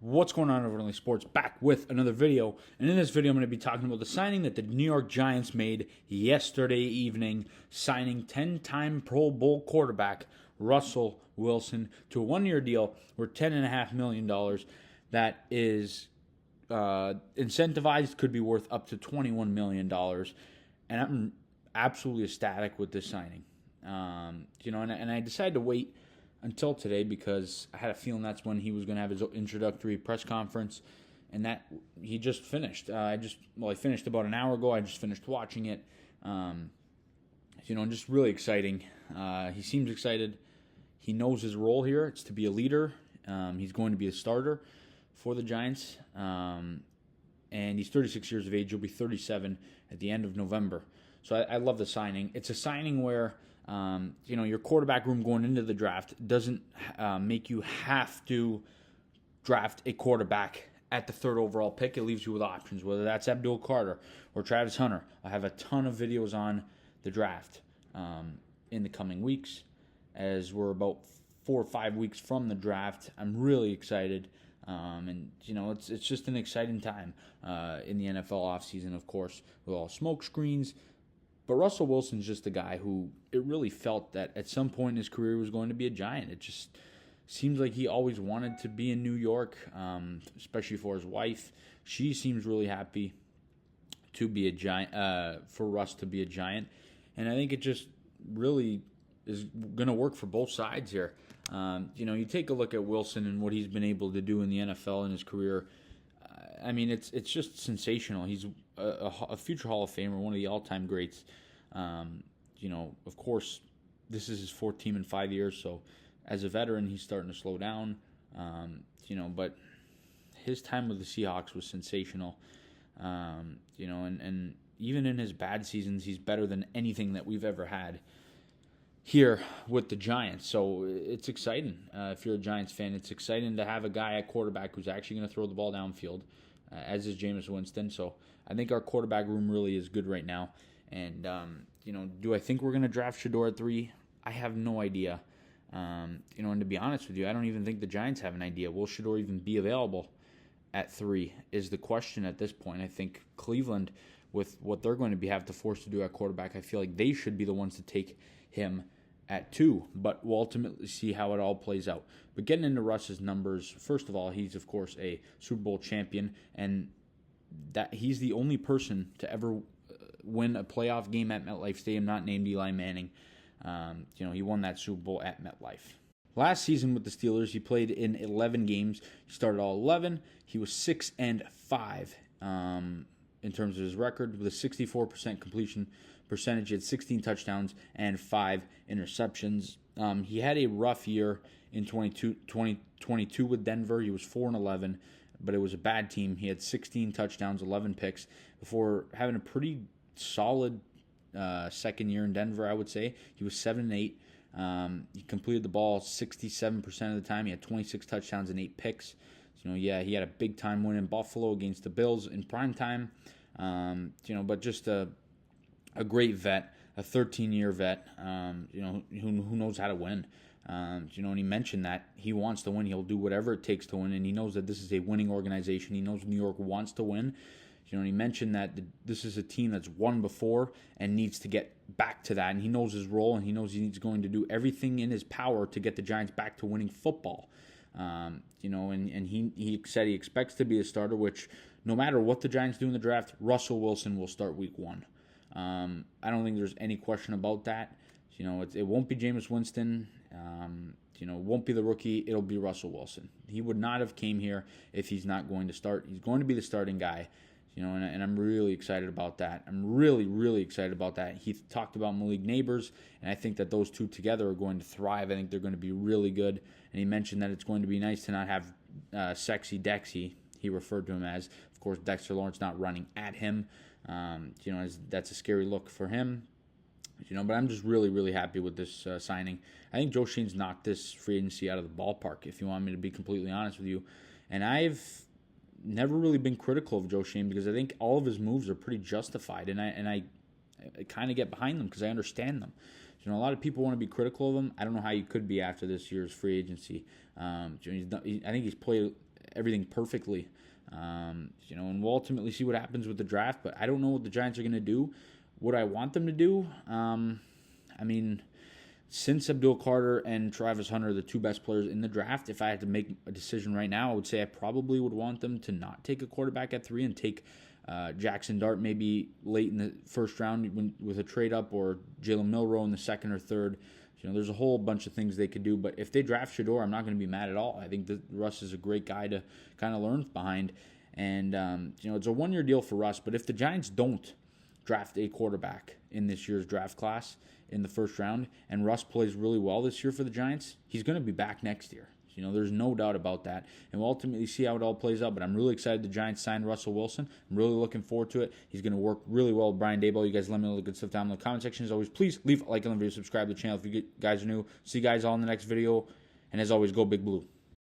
What's going on over at Sports? Back with another video, and in this video I'm going to be talking about the signing that the New York Giants made yesterday evening, signing 10-time Pro Bowl quarterback Russell Wilson to a one-year deal worth $10.5 million that is incentivized, could be worth up to $21 million, and I'm absolutely ecstatic with this signing. And I decided to wait until today because I had a feeling that's when he was going to have his introductory press conference, and that he just finished. I finished about an hour ago. I just finished watching it. Just really exciting. He seems excited. He knows his role here. It's to be a leader. He's going to be a starter for the Giants, and he's 36 years of age. He'll be 37 at the end of November. So I love the signing. It's a signing where your quarterback room going into the draft doesn't make you have to draft a quarterback at the third overall pick. It leaves you with options, whether that's Abdul Carter or Travis Hunter. I have a ton of videos on the draft in the coming weeks, as we're about 4 or 5 weeks from the draft. I'm really excited, it's just an exciting time in the NFL offseason, of course, with all smoke screens. But Russell Wilson's just a guy who it really felt that at some point in his career was going to be a Giant. It just seems like he always wanted to be in New York, especially for his wife. She seems really happy to be a Giant, for Russ to be a Giant. And I think it just really is going to work for both sides here. You take a look at Wilson and what he's been able to do in the NFL in his career. It's just sensational. He's a future Hall of Famer, one of the all-time greats. Of course, this is his fourth team in 5 years, so as a veteran, he's starting to slow down. But his time with the Seahawks was sensational. And even in his bad seasons, he's better than anything that we've ever had here with the Giants. So it's exciting. If you're a Giants fan, it's exciting to have a guy at quarterback who's actually going to throw the ball downfield, as is Jameis Winston. So I think our quarterback room really is good right now. And, do I think we're going to draft Shedeur at 3? I have no idea. And to be honest with you, I don't even think the Giants have an idea. Will Shedeur even be available at 3 is the question at this point. I think Cleveland, with what they're going to have to force to do at quarterback, I feel like they should be the ones to take him at 2, but we'll ultimately see how it all plays out. But getting into Russ's numbers, first of all, he's, of course, a Super Bowl champion, and that he's the only person to ever win a playoff game at MetLife Stadium, not named Eli Manning. He won that Super Bowl at MetLife. Last season with the Steelers, he played in 11 games. He started all 11. He was 6-5 in terms of his record, with a 64% completion percentage. He had 16 touchdowns and 5 interceptions. He had a rough year in 2022 with Denver. He was 4-11, but it was a bad team. He had 16 touchdowns, 11 picks before having a pretty solid second year in Denver, I would say. He was 7-8. He completed the ball 67% of the time. He had 26 touchdowns and 8 picks. He had a big-time win in Buffalo against the Bills in prime time. But just a great vet, a 13-year vet, who knows how to win. And he mentioned that he wants to win. He'll do whatever it takes to win, and he knows that this is a winning organization. He knows New York wants to win. He mentioned that this is a team that's won before and needs to get back to that, and he knows his role, and he knows he's going to do everything in his power to get the Giants back to winning football. And he said he expects to be a starter, which no matter what the Giants do in the draft, Russell Wilson will start week 1. I don't think there's any question about that. It won't be Jameis Winston. It won't be the rookie. It'll be Russell Wilson. He would not have came here if he's not going to start. He's going to be the starting guy. And I'm really excited about that. I'm really, really excited about that. He talked about Malik Nabers, and I think that those two together are going to thrive. I think they're going to be really good. And he mentioned that it's going to be nice to not have Sexy Dexy, he referred to him as. Of course, Dexter Lawrence not running at him. That's a scary look for him. But I'm just really, really happy with this signing. I think Joe Schoen's knocked this free agency out of the ballpark, if you want me to be completely honest with you. And I've never really been critical of Joe Schoen because I think all of his moves are pretty justified, and I kind of get behind them because I understand them. A lot of people want to be critical of him. I don't know how you could be after this year's free agency. I think he's played everything perfectly. And we'll ultimately see what happens with the draft, but I don't know what the Giants are going to do. What I want them to do, since Abdul Carter and Travis Hunter are the two best players in the draft, if I had to make a decision right now, I would say I probably would want them to not take a quarterback at 3 and take Jackson Dart maybe late in the first round with a trade up, or Jalen Milroe in the second or third. There's a whole bunch of things they could do. But if they draft Shedeur, I'm not going to be mad at all. I think that Russ is a great guy to kind of learn behind. And, it's a one-year deal for Russ. But if the Giants don't draft a quarterback in this year's draft class in the first round, and Russ plays really well this year for the Giants, he's going to be back next year. There's no doubt about that. And we'll ultimately see how it all plays out. But I'm really excited the Giants signed Russell Wilson. I'm really looking forward to it. He's going to work really well with Brian Daboll. You guys let me know the good stuff down in the comment section. As always, please leave a like on the video, subscribe to the channel if you guys are new. See you guys all in the next video. And as always, go Big Blue.